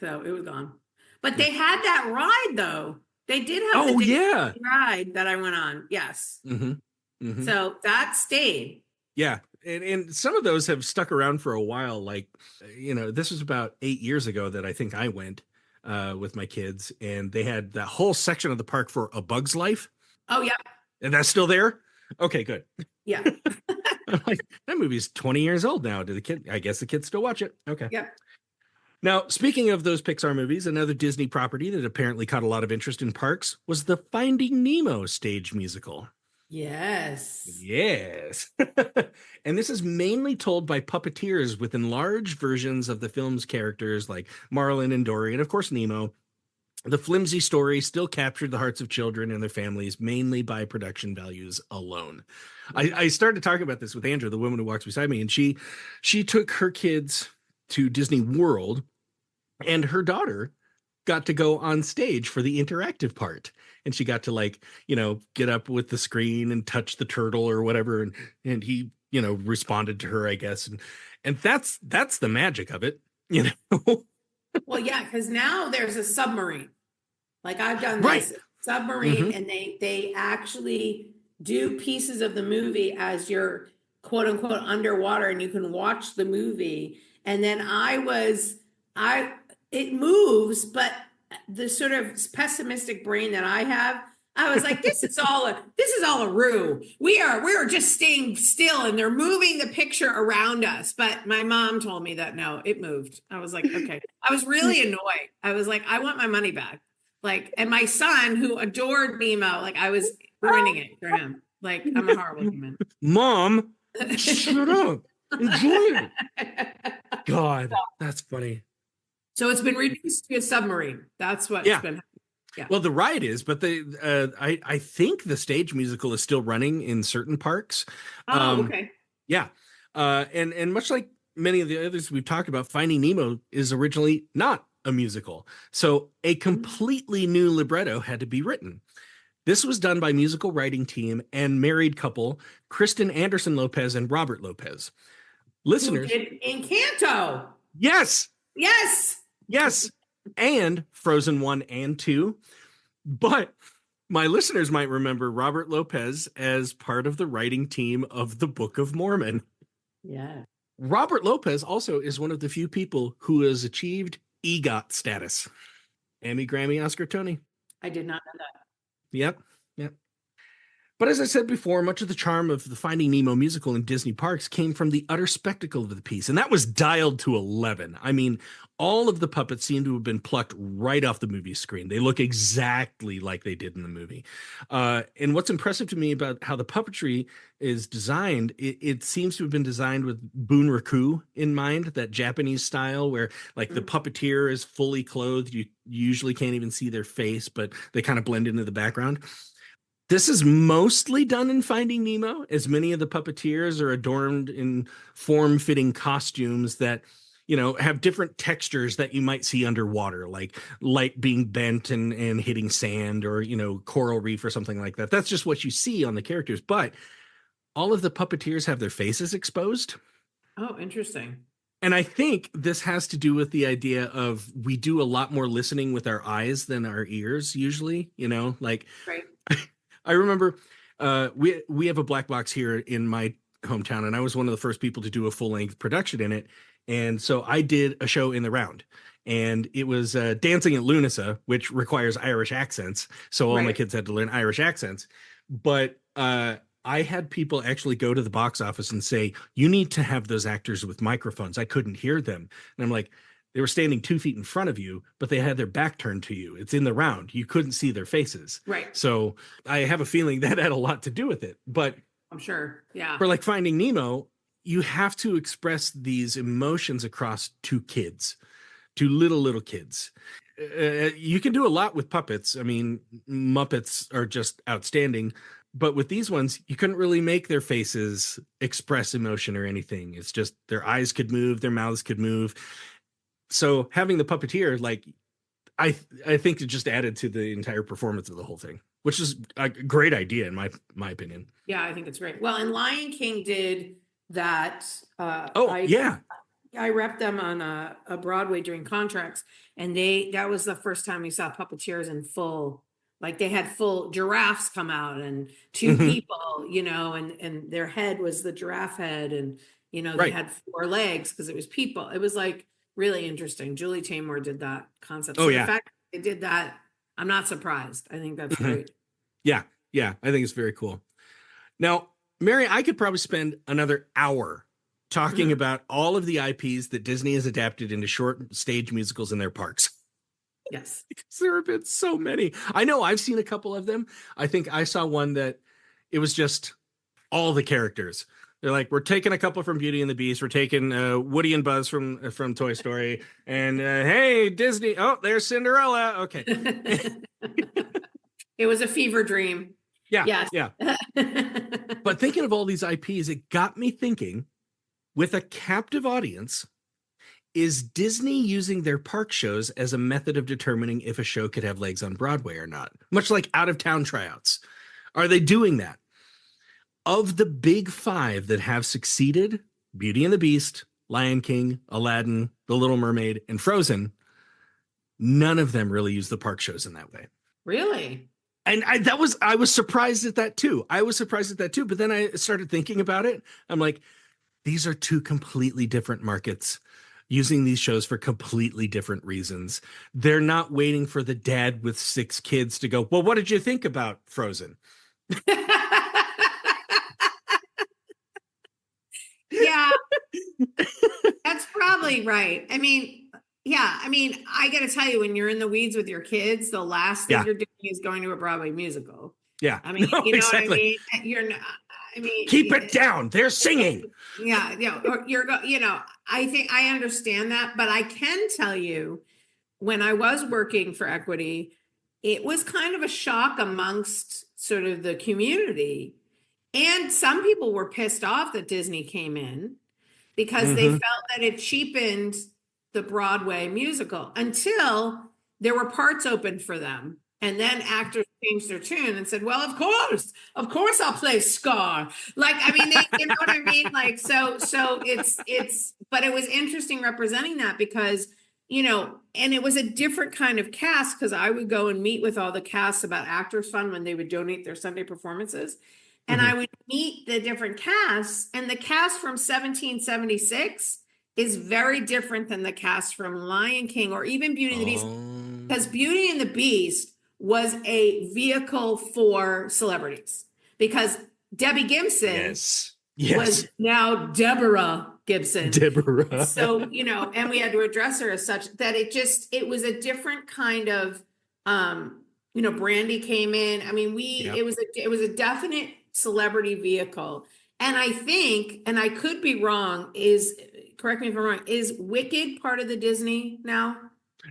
So it was gone. But they had that ride though. They did have the ride that I went on. Yes. Mm-hmm. Mm-hmm. So that stayed. Yeah. And some of those have stuck around for a while. Like, this was about 8 years ago that I think I went with my kids, and they had that whole section of the park for A Bug's Life. Oh, yeah. And that's still there? Okay, good. Yeah. I'm like, that movie's 20 years old now. I guess the kids still watch it. Okay. Yeah. Now, speaking of those Pixar movies, another Disney property that apparently caught a lot of interest in parks was the Finding Nemo stage musical. Yes. And this is mainly told by puppeteers with enlarged versions of the film's characters like Marlin and Dory, and of course Nemo. The flimsy story still captured the hearts of children and their families, mainly by production values alone. I started talking about this with Andrew, the woman who walks beside me, and she took her kids to Disney World, and her daughter got to go on stage for the interactive part. And she got to get up with the screen and touch the turtle or whatever. And he, responded to her, I guess. And that's the magic of it, Well, yeah, because now there's a submarine. Like I've done this submarine, and they actually do pieces of the movie as you're quote unquote underwater, and you can watch the movie. And then it moves, but the sort of pessimistic brain that I have, I was like, this is all a ruse. We are just staying still and they're moving the picture around us. But my mom told me that no, it moved. I was like, okay. I was really annoyed. I was like, I want my money back. And my son who adored Nemo, I was ruining it for him. I'm a horrible human. Mom, shut up. Enjoy it. God, that's funny. So it's been reduced to a submarine. That's what's been happening. Yeah. Well, the ride is, but I think the stage musical is still running in certain parks. Oh, okay. Yeah. And much like many of the others we've talked about, Finding Nemo is originally not a musical. So a completely new libretto had to be written. This was done by musical writing team and married couple Kristen Anderson Lopez and Robert Lopez. Listeners. Who did Encanto. Yes. Yes. And Frozen 1 and 2. But my listeners might remember Robert Lopez as part of the writing team of the Book of Mormon. Yeah. Robert Lopez also is one of the few people who has achieved EGOT status. Emmy, Grammy, Oscar, Tony. I did not know that. Yep. But as I said before, much of the charm of the Finding Nemo musical in Disney parks came from the utter spectacle of the piece, and that was dialed to 11. I mean, all of the puppets seem to have been plucked right off the movie screen. They look exactly like they did in the movie. And what's impressive to me about how the puppetry is designed, it seems to have been designed with bunraku in mind, that Japanese style where the puppeteer is fully clothed. You usually can't even see their face, but they kind of blend into the background. This is mostly done in Finding Nemo, as many of the puppeteers are adorned in form-fitting costumes that, have different textures that you might see underwater, like light being bent and hitting sand or, coral reef or something like that. That's just what you see on the characters. But all of the puppeteers have their faces exposed. Oh, interesting. And I think this has to do with the idea of we do a lot more listening with our eyes than our ears usually, like Right. I remember we have a black box here in my hometown, and I was one of the first people to do a full length production in it. And so I did a show in the round, and it was Dancing at Lunasa, which requires Irish accents. So all my Right. kids had to learn Irish accents. But I had people actually go to the box office and say, "You need to have those actors with microphones." I couldn't hear them. And I'm like, they were standing 2 feet in front of you, but they had their back turned to you. It's in the round. You couldn't see their faces. Right. So I have a feeling that had a lot to do with it. But I'm sure. Yeah. for like Finding Nemo, you have to express these emotions across two kids, two little kids. You can do a lot with puppets. I mean, Muppets are just outstanding. But with these ones, you couldn't really make their faces express emotion or anything. It's just their eyes could move, their mouths could move. So having the puppeteer, like, I think it just added to the entire performance of the whole thing, which is a great idea in my opinion. Yeah, I think it's great. Well, and Lion King did that. Yeah. I repped them on a Broadway during contracts, and that was the first time we saw puppeteers in full. Like they had full giraffes come out and 2 Mhm. people, and their head was the giraffe head, and they Right. had 4 legs because it was people. It was like really interesting. Julie Taymor did that concept. Oh, So yeah. the fact they did that, I'm not surprised. I think that's Mhm. great. Yeah. I think it's very cool. Now, Mary, I could probably spend another hour talking Mhm. about all of the IPs that Disney has adapted into short stage musicals in their parks. Yes. Because there have been so many. I know I've seen a couple of them. I think I saw one that it was just all the characters. They're like, we're taking a couple from Beauty and the Beast. We're taking Woody and Buzz from Toy Story. And hey, Disney. Oh, there's Cinderella. Okay. It was a fever dream. Yeah. Yes. Yeah. But thinking of all these IPs, it got me thinking, with a captive audience, is Disney using their park shows as a method of determining if a show could have legs on Broadway or not? Much like out of town tryouts. Are they doing that? Of the big 5 that have succeeded, Beauty and the Beast, Lion King, Aladdin, The Little Mermaid, and Frozen, none of them really use the park shows in that way. Really? And I was surprised at that too. But then I started thinking about it. I'm like, these are 2 completely different markets using these shows for completely different reasons. They're not waiting for the dad with 6 kids to go, well, what did you think about Frozen? Yeah, that's probably right. I mean, I got to tell you, when you're in the weeds with your kids, the last thing Yeah. you're doing is going to a Broadway musical. Yeah. I mean, No, you know exactly. what I mean? You're not, I mean, Keep it down. They're singing. yeah, or I think I understand that, but I can tell you, when I was working for Equity, it was kind of a shock amongst sort of the community. And some people were pissed off that Disney came in because they Mhm. felt that it cheapened the Broadway musical until there were parts open for them. And then actors changed their tune and said, well, of course I'll play Scar. Like, I mean, you know what I mean? Like, so but it was interesting representing that because, and it was a different kind of cast because I would go and meet with all the casts about Actors Fund when they would donate their Sunday performances. And I would meet the different casts, and the cast from 1776 is very different than the cast from Lion King or even Beauty and the Beast, because Beauty and the Beast was a vehicle for celebrities because Debbie Gibson Yes. was now Deborah Gibson. Deborah. So, and we had to address her as such that it was a different kind of, Brandy came in. I mean, Yep. it was a definite celebrity vehicle. And I think, and I could be wrong, correct me if I'm wrong, is Wicked part of the Disney now?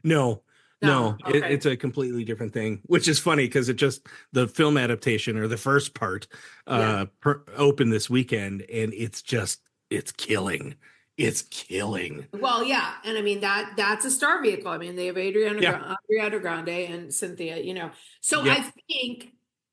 No. Okay. It's a completely different thing, which is funny because the film adaptation or the first part opened this weekend, and it's killing. It's killing. Well, yeah. And I mean, that's a star vehicle. I mean, they have Adriana Grande and Cynthia, so Yep. I think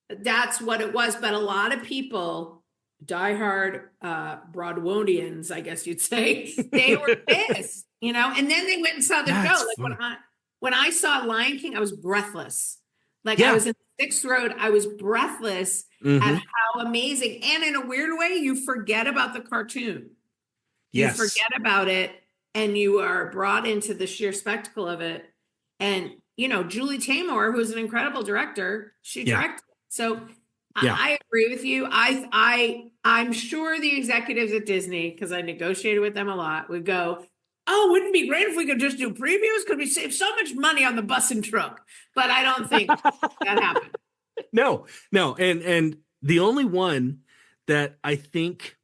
that's what it was. But a lot of people diehard Broadwodians, I guess you'd say, they were pissed, you know, and then they went and saw the show. That's Like funny. when I saw Lion King, I was breathless. Like I Yeah. was in the sixth road, I was breathless at Hmm. how amazing. And in a weird way, you forget about the cartoon. You Yes. forget about it and you are brought into the sheer spectacle of it. And, you know, Julie Taymor, who's an incredible director, she Yeah. directed. So Yeah. I agree with you. I'm sure the executives at Disney, because I negotiated with them a lot, would go, "Oh, wouldn't it be great if we could just do previews? Could we save so much money on the bus and truck?" But I don't think that happened. No, no. And the only one that I think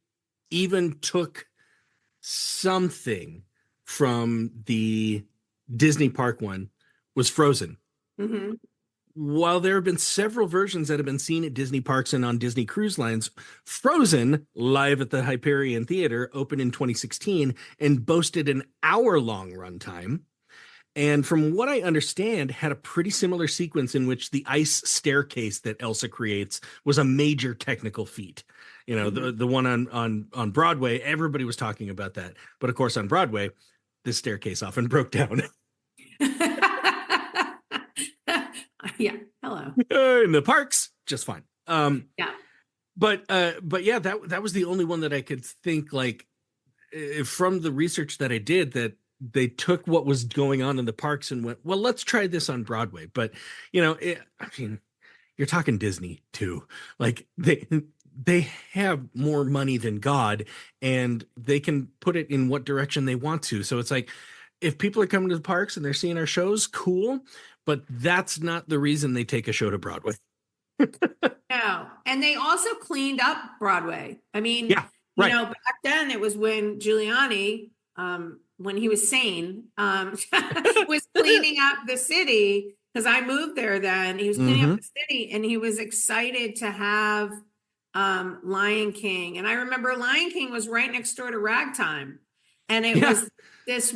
even took something from the Disney park one was Frozen. Mhm. While there have been several versions that have been seen at Disney parks and on Disney cruise lines, Frozen, live at the Hyperion Theater, opened in 2016 and boasted an hour-long runtime. And from what I understand, had a pretty similar sequence in which the ice staircase that Elsa creates was a major technical feat. You know, the one on Broadway, everybody was talking about that. But of course, on Broadway, this staircase often broke down. Yeah. Hello. In the parks, just fine. Yeah. But yeah, that was the only one that I could think, like, from the research that I did, that they took what was going on in the parks and went, well, let's try this on Broadway. But you know, I mean, you're talking Disney too. Like they have more money than God, and they can put it in what direction they want to. So it's like, if people are coming to the parks and they're seeing our shows, cool. But that's not the reason they take a show to Broadway. No. And they also cleaned up Broadway. I mean, Yeah, right. back then it was when Giuliani, when he was sane, was cleaning up the city, because I moved there then. He was cleaning up the city and he was excited to have Lion King. And I remember Lion King was right next door to Ragtime. And it Yeah. was this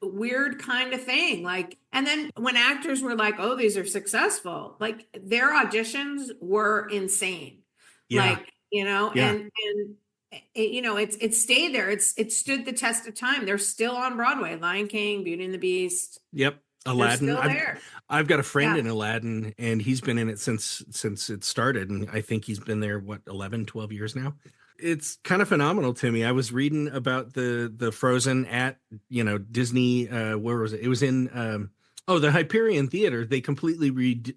weird kind of thing. Like, and then when actors were like, "Oh, these are successful," like their auditions were insane. Yeah. Like, and it stayed there. It stood the test of time. They're still on Broadway. Lion King, Beauty and the Beast. Yep. They're Aladdin. still there. I've got a friend Yeah. in Aladdin, and he's been in it since it started, and I think he's been there 11, 12 years now. It's kind of phenomenal to me. I was reading about the Frozen at Disney. Where was it? It was in the Hyperion Theater. They completely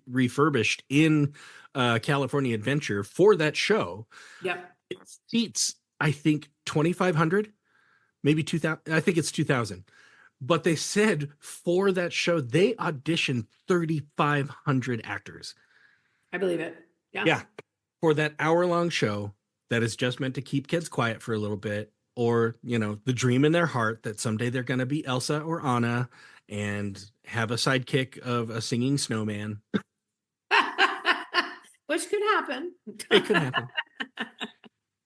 refurbished in California Adventure for that show. Yep. It seats, I think, 2,500, maybe 2,000. I think it's 2,000. But they said for that show, they auditioned 3,500 actors. I believe it. Yeah. Yeah. For that hour-long show that is just meant to keep kids quiet for a little bit, or, the dream in their heart that someday they're going to be Elsa or Anna and have a sidekick of a singing snowman. Which could happen. It could happen.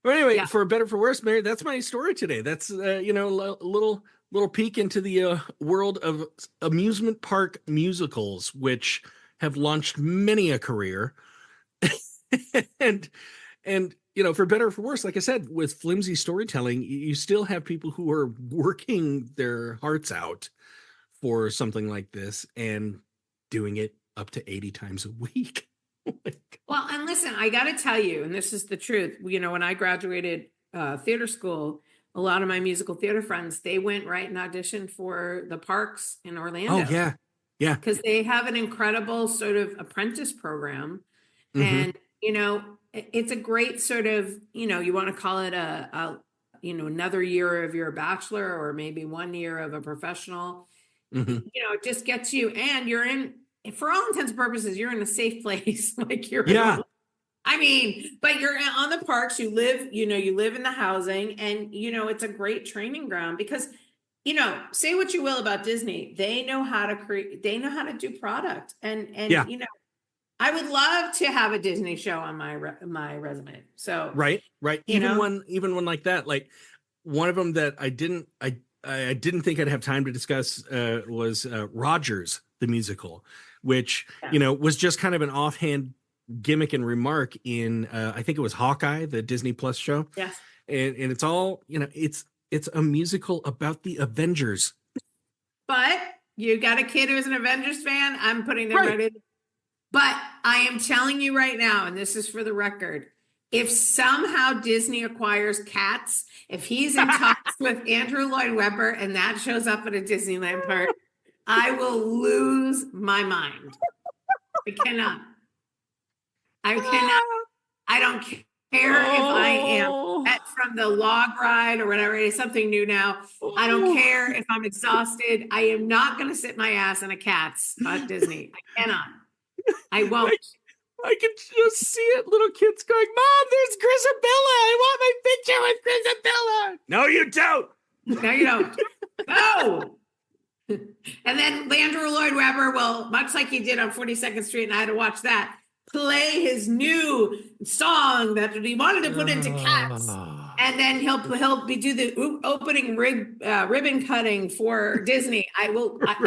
But anyway, Yeah. for better for worse, Mary, that's my story today. That's a little peek into the world of amusement park musicals, which have launched many a career. and for better or for worse, like I said, with flimsy storytelling, you still have people who are working their hearts out for something like this and doing it up to 80 times a week. Well, and listen, I got to tell you, and this is the truth. When I graduated theater school, a lot of my musical theater friends, they went right and auditioned for the parks in Orlando. Oh, yeah. Yeah. Because they have an incredible sort of apprentice program. Mhm. And, it's a great sort of, you want to call it another year of your bachelor, or maybe 1 year of a professional. Mhm. It just gets you, and you're in, for all intents and purposes, you're in a safe place. Like Yeah. but you're on the parks, you live in the housing, and it's a great training ground because, say what you will about Disney, they know how to create, they know how to do product. And Yeah. I would love to have a Disney show on my resume. So, Right. Even one like that, like one of them that I didn't think I'd have time to discuss was Rogers the musical, which Yeah. was just kind of an offhand gimmick and remark in I think it was Hawkeye, the Disney Plus show. Yes. And it's all, it's a musical about the Avengers. But you got a kid who's an Avengers fan, I'm putting them Right. right in. But I am telling you right now, and this is for the record, if somehow Disney acquires Cats, if he's in talks with Andrew Lloyd Webber and that shows up at a Disneyland park, I will lose my mind. I cannot. I don't care if I am pet from the log ride or whatever. It is something new now. I don't care if I'm exhausted. I am not going to sit my ass in a Cats at Disney. I cannot. I won't. I can just see it. Little kids going, Mom, there's Grisabella. I want my picture with Grisabella. No, you don't. No, you don't. No. And then Andrew Lloyd Webber will, much like he did on 42nd Street, and I had to watch that, play his new song that he wanted to put into Cats. And then he'll do the opening ribbon cutting for Disney. I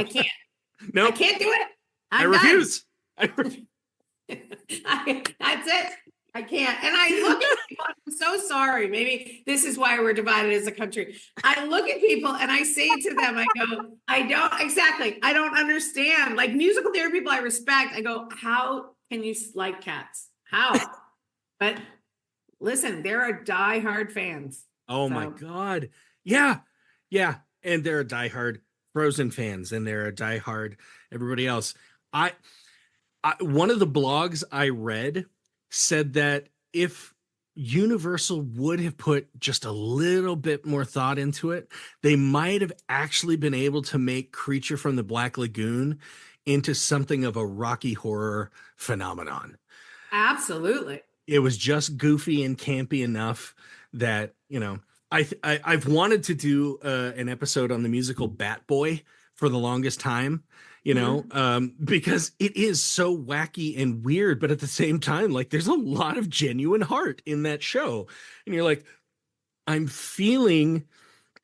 can't. No, I can't do it. I I'm done. refuse. That's it. I can't. And I look at people, I'm so sorry. Maybe this is why we're divided as a country. I look at people and I say to them, I go, I don't understand. Like musical theater people I respect. I go, how can you like Cats? How? But listen, there are diehard fans. Oh my God. Yeah. Yeah. And they're a diehard Frozen fans and they're a diehard everybody else. One of the blogs I read said that if Universal would have put just a little bit more thought into it, they might have actually been able to make Creature from the Black Lagoon into something of a Rocky Horror phenomenon. Absolutely. It was just goofy and campy enough that, I've wanted to do an episode on the musical Bat Boy for the longest time, because it is so wacky and weird, but at the same time, like there's a lot of genuine heart in that show. And you're like, I'm feeling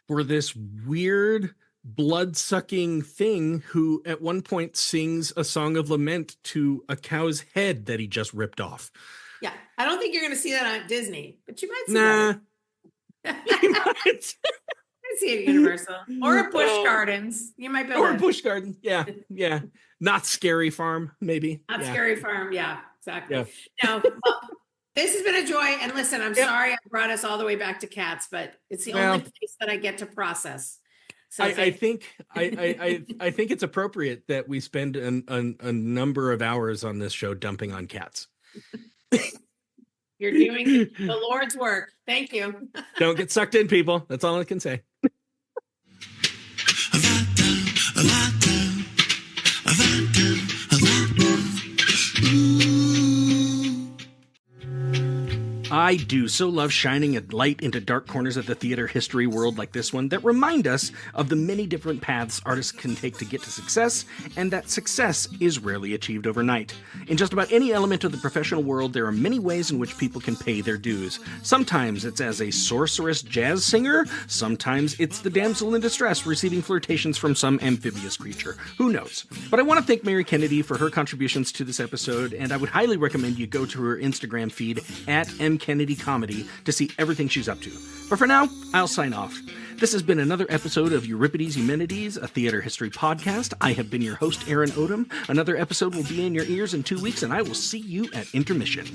for this weird blood-sucking thing who at one point sings a song of lament to a cow's head that he just ripped off. Yeah. I don't think you're going to see that on Disney, but you might see that. You might see it at Universal or at Busch Gardens. You might be able to. Busch Garden. Yeah. Yeah. Not Scary Farm, maybe. Not Scary Farm. Yeah, exactly. Yeah. No, this has been a joy. And listen, I'm sorry I brought us all the way back to Cats, but it's the only place that I get to process. So I think it's appropriate that we spend a number of hours on this show dumping on Cats. You're doing the Lord's work. Thank you. Don't get sucked in, people. That's all I can say. I do so love shining a light into dark corners of the theater history world like this one that remind us of the many different paths artists can take to get to success, and that success is rarely achieved overnight. In just about any element of the professional world, there are many ways in which people can pay their dues. Sometimes it's as a sorceress jazz singer, sometimes it's the damsel in distress receiving flirtations from some amphibious creature. Who knows? But I want to thank Mary Kennedy for her contributions to this episode, and I would highly recommend you go to her Instagram feed at Kennedy Comedy to see everything she's up to. But for now, I'll sign off. This has been another episode of Euripides Eumenides, a theater history podcast. I have been your host, Aaron Odom. Another episode will be in your ears in 2 weeks, and I will see you at intermission.